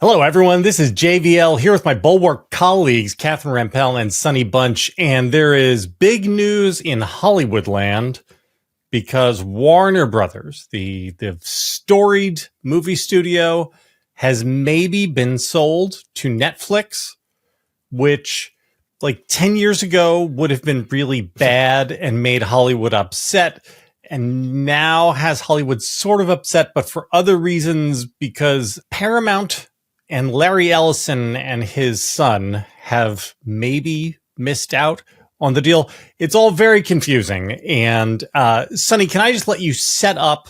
Hello, everyone. This is JVL here with my Bulwark colleagues, Catherine Rampell and Sonny Bunch. And there is big news in Hollywoodland because Warner Brothers, the storied movie studio, has maybe been sold to Netflix, which like 10 years ago would have been really bad and made Hollywood upset. And now has Hollywood sort of upset, but for other reasons, because Paramount and Larry Ellison and his son have maybe missed out on the deal. It's all very confusing. And Sonny, can I just let you set up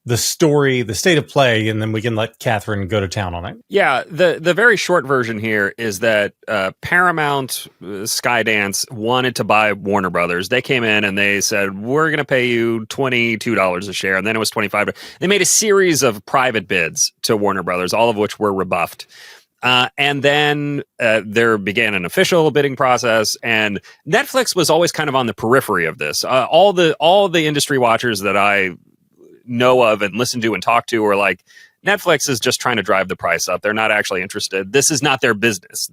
the story, the state of play, and then we can let Catherine go to town on it? Yeah, the very short version here is that Paramount, Skydance wanted to buy Warner Brothers. They came in and they said, we're going to pay you $22 a share. And then it was $25. They made a series of private bids to Warner Brothers, all of which were rebuffed. And then there began an official bidding process, and Netflix was always kind of on the periphery of this. All the industry watchers that I know of and listen to and talk to are like, Netflix is just trying to drive the price up. They're not actually interested. This is not their business.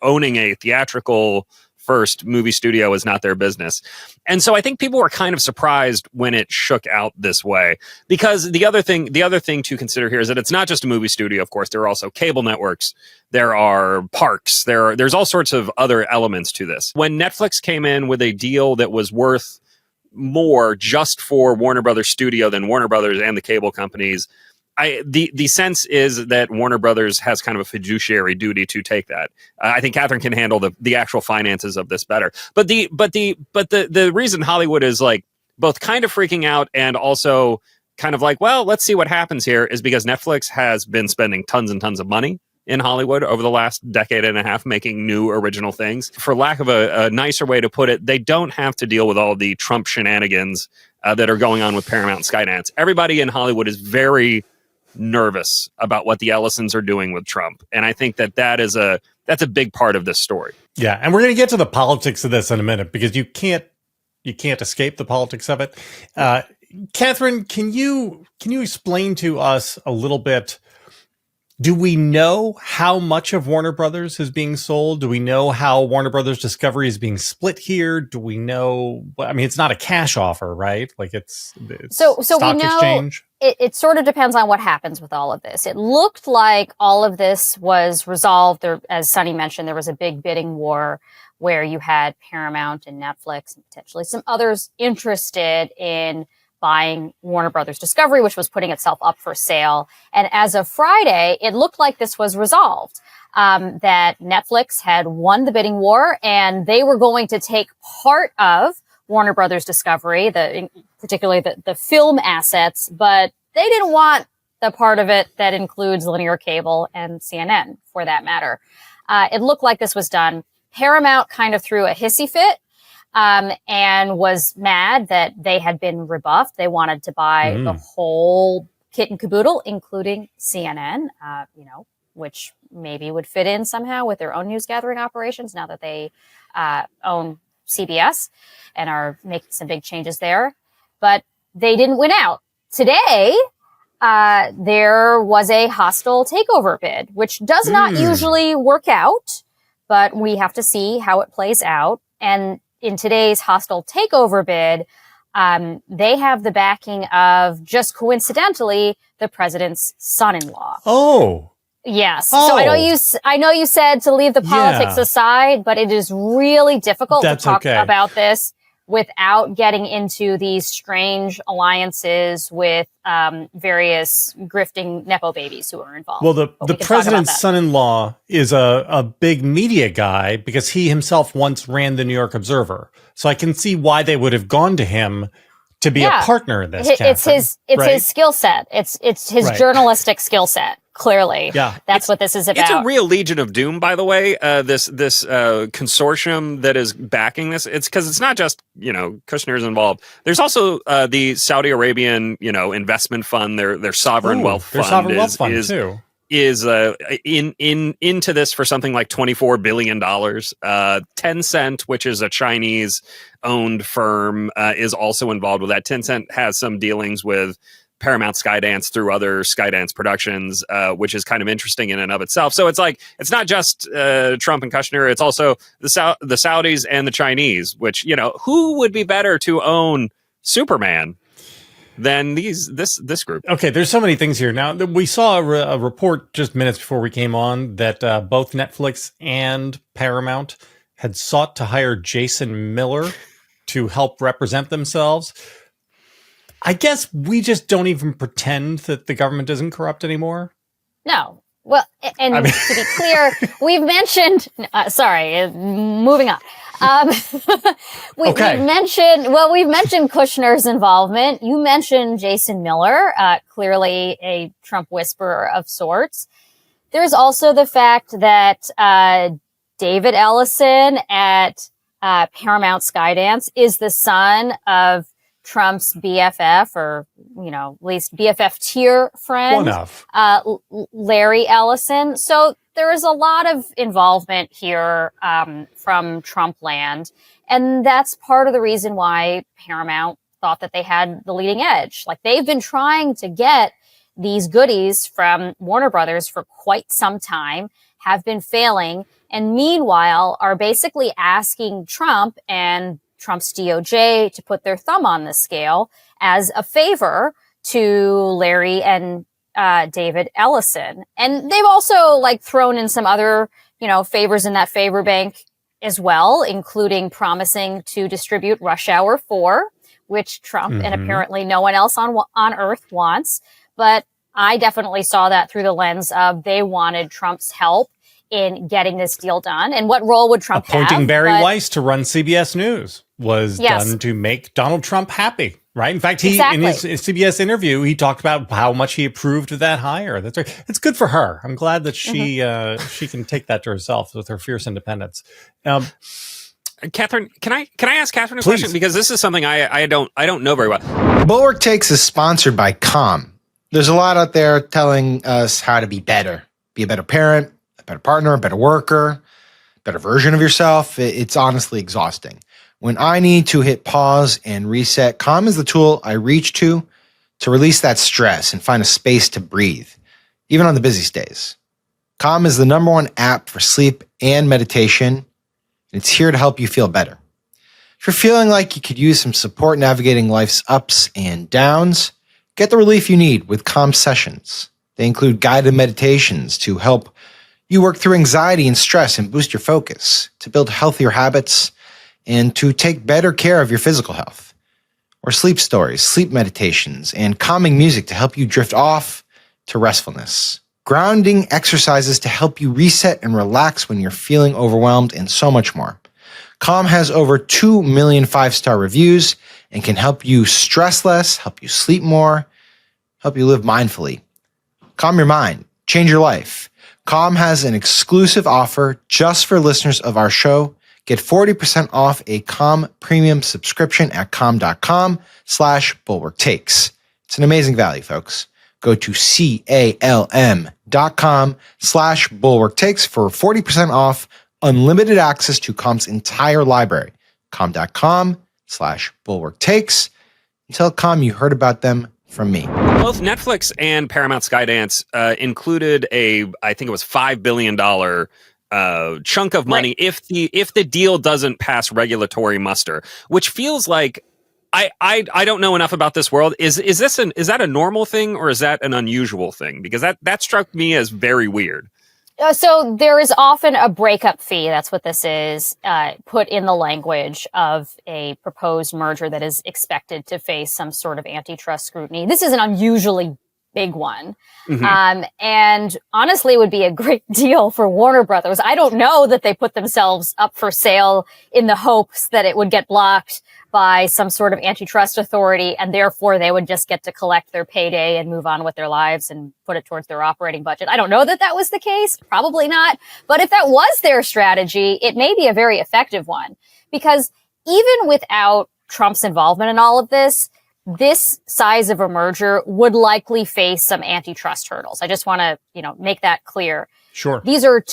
Owning a theatrical first movie studio is not their business. And so I think people were kind of surprised when it shook out this way, because the other thing to consider here is that it's not just a movie studio. Of course, there are also cable networks. There are parks. There's all sorts of other elements to this. When Netflix came in with a deal that was worth more just for Warner Brothers Studio than Warner Brothers and the cable companies, the sense is that Warner Brothers has kind of a fiduciary duty to take that. I think Catherine can handle the actual finances of this better. But the reason Hollywood is like both kind of freaking out and also kind of like, well, let's see what happens here, is because Netflix has been spending tons and tons of money in Hollywood over the last decade and a half, making new original things. For lack of a nicer way to put it, they don't have to deal with all the Trump shenanigans that are going on with Paramount and Skydance. Everybody in Hollywood is very nervous about what the Ellisons are doing with Trump. And I think that's a big part of this story. Yeah, and we're going to get to the politics of this in a minute, because you can't escape the politics of it. Catherine, can you explain to us a little bit? Do we know how much of Warner Brothers is being sold? Do we know how Warner Brothers Discovery is being split here? Do we know? I mean, it's not a cash offer, right? Like it's so stock we know exchange. It sort of depends on what happens with all of this. It looked like all of this was resolved. There, as Sonny mentioned, there was a big bidding war where you had Paramount and Netflix and potentially some others interested in buying Warner Brothers Discovery, which was putting itself up for sale. And as of Friday, it looked like this was resolved, that Netflix had won the bidding war and they were going to take part of Warner Brothers Discovery, particularly the film assets, but they didn't want the part of it that includes linear cable and CNN, for that matter. It looked like this was done. Paramount kind of threw a hissy fit, and was mad that they had been rebuffed. They wanted to buy the whole kit and caboodle, including CNN, which maybe would fit in somehow with their own news gathering operations now that they own CBS and are making some big changes there. But they didn't win out. Today, there was a hostile takeover bid, which does not usually work out, but we have to see how it plays out. And in today's hostile takeover bid, they have the backing of, just coincidentally, the president's son-in-law. Oh. Yes. So I know you said to leave the politics aside, but it is really difficult to talk about this without getting into these strange alliances with various grifting Nepo babies who are involved. Well, the president's son-in-law is a big media guy because he himself once ran the New York Observer. So I can see why they would have gone to him to be a partner in this. It's his skill set. It's his journalistic skill set. Clearly, that's what this is about. It's a real Legion of Doom, by the way. This consortium that is backing this. It's because it's not just Kushner's involved. There's also the Saudi Arabian investment fund. Their sovereign wealth fund too. Is into this for something like $24 billion. Tencent, which is a Chinese owned firm, is also involved with that. Tencent has some dealings with Paramount Skydance through other Skydance productions, which is kind of interesting in and of itself. So it's like, it's not just Trump and Kushner, it's also the Saudis and the Chinese, which, you know, who would be better to own Superman than this group? Okay, there's so many things here. Now, we saw a report just minutes before we came on that both Netflix and Paramount had sought to hire Jason Miller to help represent themselves. I guess we just don't even pretend that the government isn't corrupt anymore. No. Well, and to be clear, we've mentioned, moving on. We've mentioned Kushner's involvement. You mentioned Jason Miller, clearly a Trump whisperer of sorts. There's also the fact that David Ellison at Paramount Skydance is the son of Trump's BFF, or, you know, at least BFF tier friend, Larry Ellison. So there is a lot of involvement here from Trump land. And that's part of the reason why Paramount thought that they had the leading edge. Like, they've been trying to get these goodies from Warner Brothers for quite some time, have been failing, and meanwhile are basically asking Trump and Trump's DOJ to put their thumb on the scale as a favor to Larry and David Ellison. And they've also thrown in some other, favors in that favor bank as well, including promising to distribute Rush Hour 4, which Trump and apparently no one else on earth wants. But I definitely saw that through the lens of they wanted Trump's help in getting this deal done. And what role would Trump have? Appointing Barry Weiss to run CBS News was done to make Donald Trump happy, right? In fact, in his CBS interview, he talked about how much he approved of that hire. That's right. It's good for her. I'm glad that she can take that to herself with her fierce independence. Catherine, can I ask Catherine a question? Because this is something I don't know very well. Bulwark Takes is sponsored by Calm. There's a lot out there telling us how to be better. Be a better parent, a better partner, a better worker, better version of yourself. It's honestly exhausting. When I need to hit pause and reset, Calm is the tool I reach to release that stress and find a space to breathe, even on the busiest days. Calm is the #1 app for sleep and meditation, and it's here to help you feel better. If you're feeling like you could use some support navigating life's ups and downs, get the relief you need with Calm sessions. They include guided meditations to help you work through anxiety and stress and boost your focus, to build healthier habits, and to take better care of your physical health. Or sleep stories, sleep meditations, and calming music to help you drift off to restfulness. Grounding exercises to help you reset and relax when you're feeling overwhelmed, and so much more. Calm has over 2 million 5-star reviews and can help you stress less, help you sleep more, help you live mindfully. Calm your mind, change your life. Calm has an exclusive offer just for listeners of our show. Get 40% off a Calm premium subscription at calm.com/bulwarktakes. It's an amazing value, folks. Go to calm.com/bulwarktakes for 40% off unlimited access to Calm's entire library. Calm.com/bulwarktakes. Tell Calm you heard about them from me. Both Netflix and Paramount Skydance included I think it was $5 billion chunk of money if the deal doesn't pass regulatory muster, which feels like I don't know enough about this world. Is that a normal thing, or is that an unusual thing? Because that struck me as very weird. So there is often a breakup fee. That's what this is, put in the language of a proposed merger that is expected to face some sort of antitrust scrutiny. This is an unusually big one. And honestly, it would be a great deal for Warner Brothers. I don't know that they put themselves up for sale in the hopes that it would get blocked by some sort of antitrust authority, and therefore they would just get to collect their payday and move on with their lives and put it towards their operating budget. I don't know that that was the case. Probably not. But if that was their strategy, it may be a very effective one, because even without Trump's involvement in all of this size of a merger would likely face some antitrust hurdles. I just want to, make that clear. Sure. These are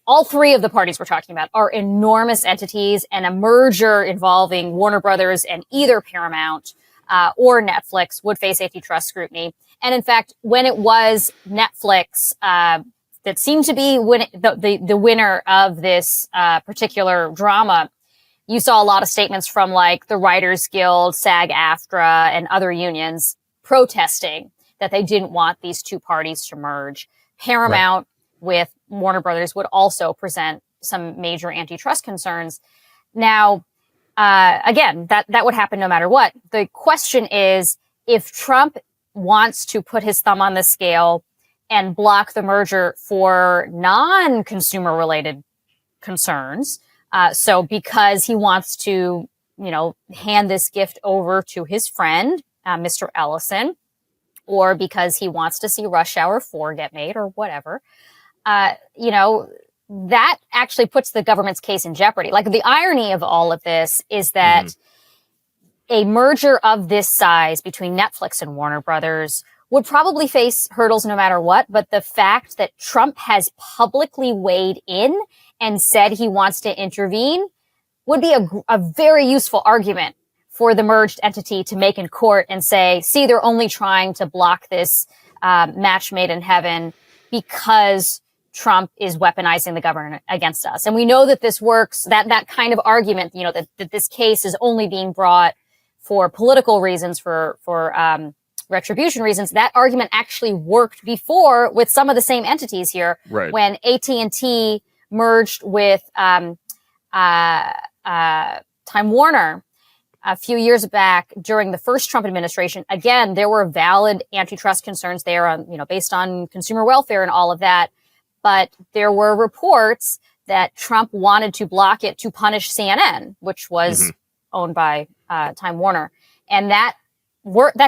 all three of the parties we're talking about are enormous entities, and a merger involving Warner Brothers and either Paramount or Netflix would face antitrust scrutiny. And in fact, when it was Netflix that seemed to be the winner of this particular drama, you saw a lot of statements from like the Writers Guild, SAG-AFTRA, and other unions protesting that they didn't want these two parties to merge. Paramount with Warner Brothers would also present some major antitrust concerns. Now, again, that would happen no matter what. The question is, if Trump wants to put his thumb on the scale and block the merger for non-consumer related concerns, so because he wants to, hand this gift over to his friend, Mr. Ellison, or because he wants to see Rush Hour 4 get made or whatever, that actually puts the government's case in jeopardy. Like, the irony of all of this is that a merger of this size between Netflix and Warner Brothers would probably face hurdles no matter what. But the fact that Trump has publicly weighed in and said he wants to intervene would be a very useful argument for the merged entity to make in court and say, see, they're only trying to block this match made in heaven because Trump is weaponizing the government against us. And we know that this works, that kind of argument, that this case is only being brought for political reasons, for retribution reasons. That argument actually worked before with some of the same entities here. Right. When AT&T merged with Time Warner a few years back during the first Trump administration. Again, there were valid antitrust concerns there on, based on consumer welfare and all of that. But there were reports that Trump wanted to block it to punish CNN, which was owned by Time Warner. And that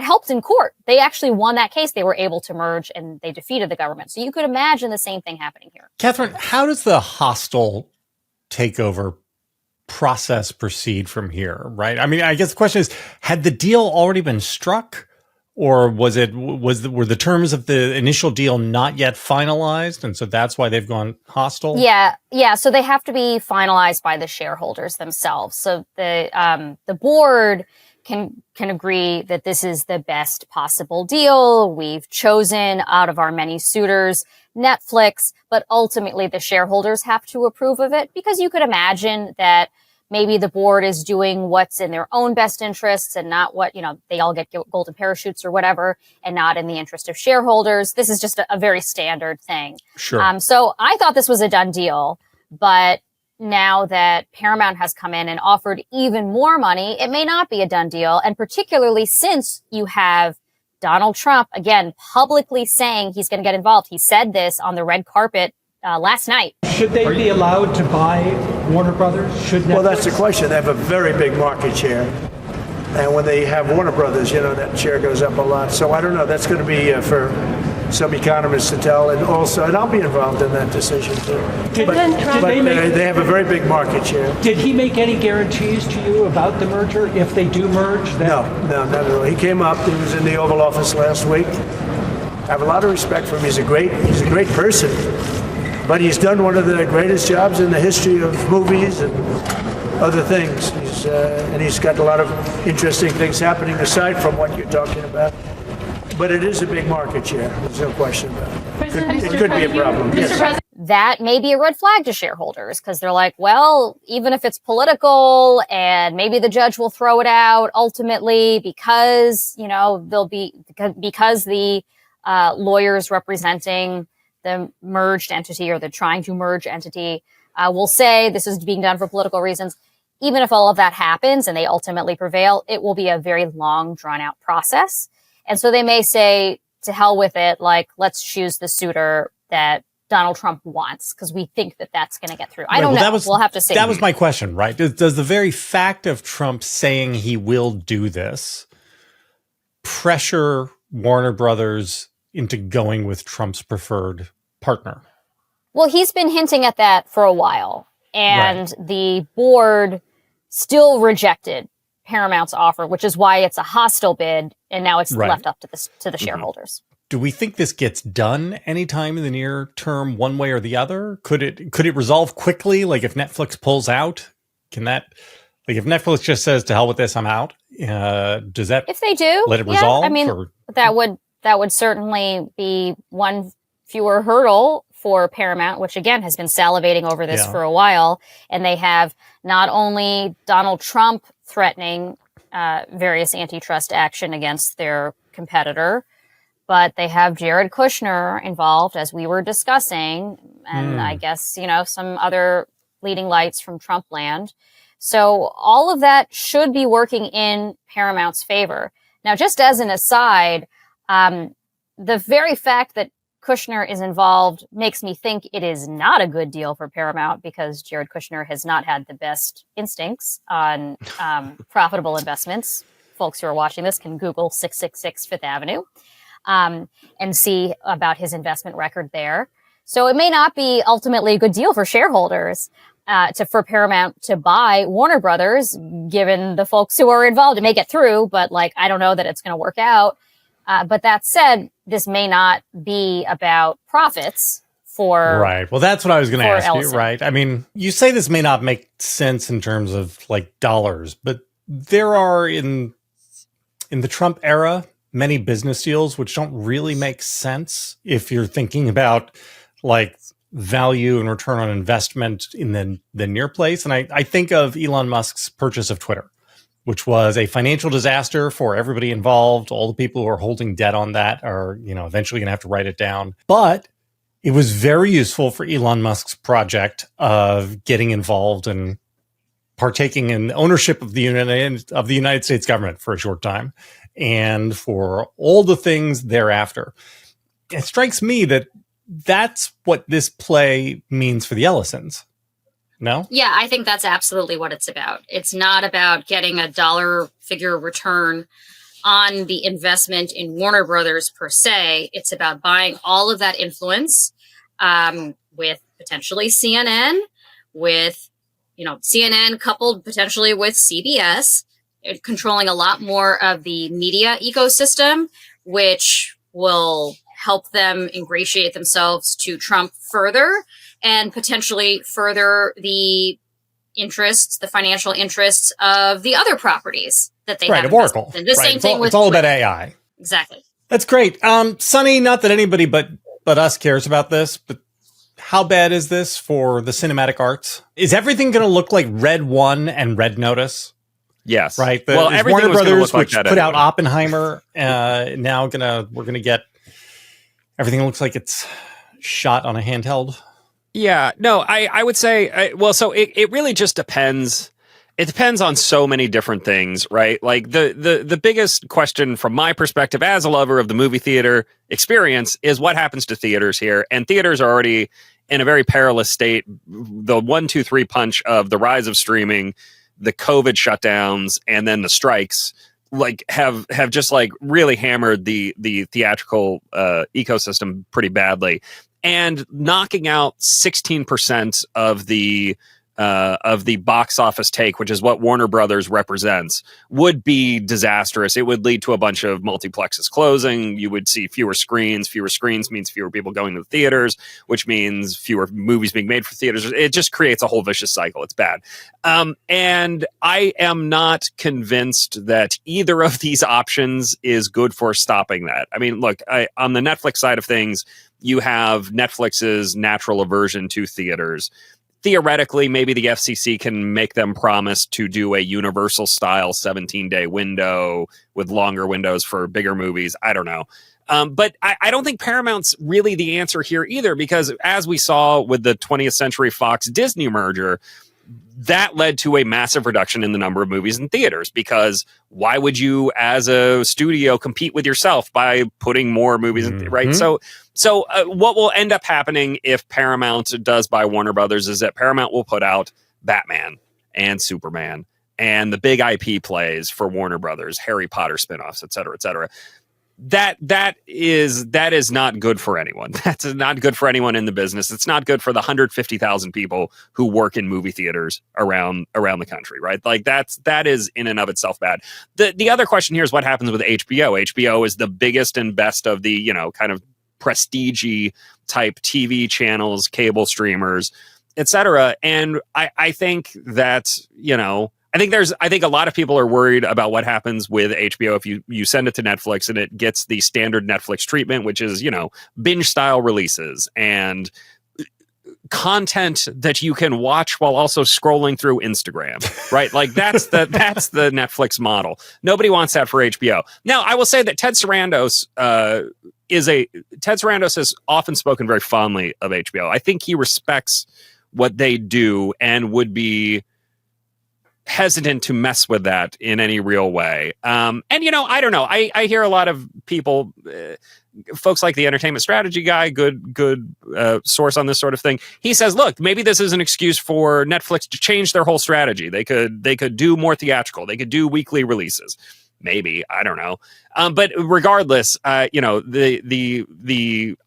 helped in court. They actually won that case. They were able to merge and they defeated the government. So you could imagine the same thing happening here. Catherine, how does the hostile takeover process proceed from here, right? I mean, I guess the question is, had the deal already been struck? Or were the terms of the initial deal not yet finalized, and so that's why they've gone hostile? Yeah. So they have to be finalized by the shareholders themselves. So the board can agree that this is the best possible deal. We've chosen out of our many suitors Netflix, but ultimately the shareholders have to approve of it, because you could imagine that maybe the board is doing what's in their own best interests and not what, they all get golden parachutes or whatever, and not in the interest of shareholders. This is just a very standard thing. Sure. So I thought this was a done deal, but now that Paramount has come in and offered even more money, it may not be a done deal. And particularly since you have Donald Trump, again, publicly saying he's going to get involved. He said this on the red carpet last night. Should they be allowed to buy Warner Brothers? Well, that's the question. They have a very big market share. And when they have Warner Brothers, that share goes up a lot. So I don't know. That's going to be for some economists to tell. And I'll be involved in that decision too. They have a very big market share. Did he make any guarantees to you about the merger if they do merge? No, not at all. He came up. He was in the Oval Office last week. I have a lot of respect for him. He's a great person. But he's done one of the greatest jobs in the history of movies and other things. He's got a lot of interesting things happening aside from what you're talking about. But it is a big market share. There's no question about it. It could be a problem. Yes. That may be a red flag to shareholders, because they're like, well, even if it's political and maybe the judge will throw it out ultimately because, because the lawyers representing the merged entity or the trying to merge entity will say this is being done for political reasons. Even if all of that happens and they ultimately prevail, it will be a very long, drawn out process. And so they may say, to hell with it, like, let's choose the suitor that Donald Trump wants, because we think that that's going to get through. I don't know. We'll have to see. That was my question, right? Does the very fact of Trump saying he will do this pressure Warner Brothers into going with Trump's preferred partner? Well, he's been hinting at that for a while, and the board still rejected Paramount's offer, which is why it's a hostile bid, and now it's left up to the shareholders. Do we think this gets done anytime in the near term, one way or the other? Could it resolve quickly? Like, if Netflix pulls out, can that? Like, if Netflix just says, "To hell with this, I'm out," Does that, if they do, let it resolve? I mean, or? that would certainly be one fewer hurdle for Paramount, which again has been salivating over this for a while. And they have not only Donald Trump threatening various antitrust action against their competitor, but they have Jared Kushner involved, as we were discussing, and I guess, some other leading lights from Trump land. So all of that should be working in Paramount's favor. Now, just as an aside, the very fact that Kushner is involved makes me think it is not a good deal for Paramount, because Jared Kushner has not had the best instincts on profitable investments. Folks who are watching this can Google 666 Fifth Avenue and see about his investment record there. So it may not be ultimately a good deal for shareholders for Paramount to buy Warner Brothers, given the folks who are involved. It may get through, but I don't know that it's going to work out. But that said, this may not be about profits for... Right. Well, that's what I was going to ask Ellison. you, right? I mean, you say this may not make sense in terms of dollars, but there are in the Trump era many business deals which don't really make sense if you're thinking about value and return on investment in the near place. And I think of Elon Musk's purchase of Twitter, which was a financial disaster for everybody involved. All the people who are holding debt on that are, eventually going to have to write it down. But it was very useful for Elon Musk's project of getting involved and partaking in ownership of the United States government for a short time, and for all the things thereafter. It strikes me that that's what this play means for the Ellisons. No? Yeah, I think that's absolutely what it's about. It's not about getting a dollar figure return on the investment in Warner Brothers per se. It's about buying all of that influence with potentially CNN, with CNN coupled potentially with CBS, controlling a lot more of the media ecosystem, which will help them ingratiate themselves to Trump further, and potentially further the financial interests of the other properties that they have. Of Oracle. And the same thing with... It's all about AI. Exactly. That's great. Sonny, not that anybody but us cares about this, but how bad is this for the cinematic arts? Is everything going to look like Red One and Red Notice? Yes. Right. Everything Warner was Brothers, look like which that put out anyway. Oppenheimer, we're going to get everything looks like it's shot on a handheld. Yeah, no, I would say, so it really just depends. It depends on so many different things, right? The biggest question from my perspective as a lover of the movie theater experience is what happens to theaters here. And theaters are already in a very perilous state. The 1, 2, 3 punch of the rise of streaming, the COVID shutdowns, and then the strikes have just really hammered the theatrical ecosystem pretty badly. And knocking out 16% of the box office take, which is what Warner Brothers represents, would be disastrous. It would lead to a bunch of multiplexes closing. You would see fewer screens. Fewer screens means fewer people going to the theaters, which means fewer movies being made for theaters. It just creates a whole vicious cycle. It's bad. And I am not convinced that either of these options is good for stopping that. I mean, look, on the Netflix side of things, you have Netflix's natural aversion to theaters. Theoretically, maybe the FCC can make them promise to do a universal style 17-day window with longer windows for bigger movies. I don't know. But I don't think Paramount's really the answer here either, because as we saw with the 20th Century Fox Disney merger, that led to a massive reduction in the number of movies in theaters, because why would you as a studio compete with yourself by putting more movies in right? So what will end up happening if Paramount does buy Warner Brothers is that Paramount will put out Batman and Superman and the big IP plays for Warner Brothers, Harry Potter spinoffs, et cetera, et cetera. That is not good for anyone. That's not good for anyone in the business. It's not good for the 150,000 people who work in movie theaters around the country, right? That is in and of itself bad. The other question here is what happens with HBO. HBO is the biggest and best of the, kind of prestige-y type TV channels, cable streamers, et cetera. And I think that, I think a lot of people are worried about what happens with HBO if you send it to Netflix and it gets the standard Netflix treatment, which is, binge style releases and content that you can watch while also scrolling through Instagram, right? Like that's the Netflix model. Nobody wants that for HBO. Now, I will say that Ted Sarandos has often spoken very fondly of HBO. I think he respects what they do and would be hesitant to mess with that in any real way. And I don't know. I hear a lot of people, folks like the entertainment strategy guy, good source on this sort of thing. He says, look, maybe this is an excuse for Netflix to change their whole strategy. They could do more theatrical. They could do weekly releases. Maybe, I don't know. But regardless, I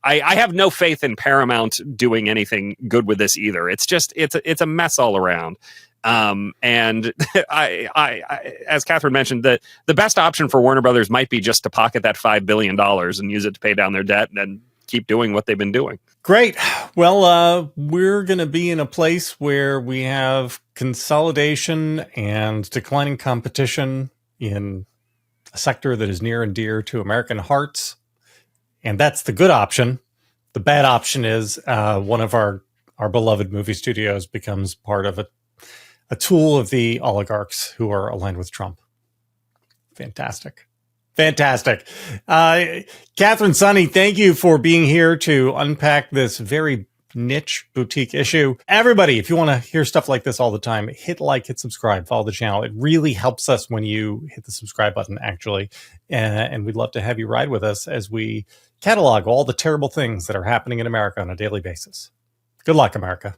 have no faith in Paramount doing anything good with this either. It's just it's a mess all around. And I as Catherine mentioned, the best option for Warner Brothers might be just to pocket that $5 billion and use it to pay down their debt and then keep doing what they've been doing. Great. Well, we're going to be in a place where we have consolidation and declining competition in a sector that is near and dear to American hearts. And that's the good option. The bad option is one of our beloved movie studios becomes part of a tool of the oligarchs who are aligned with Trump. Fantastic. Catherine, Sonny, thank you for being here to unpack this very niche boutique issue. Everybody, if you want to hear stuff like this all the time, hit like, hit subscribe, follow the channel. It really helps us when you hit the subscribe button, actually. And we'd love to have you ride with us as we catalog all the terrible things that are happening in America on a daily basis. Good luck, America.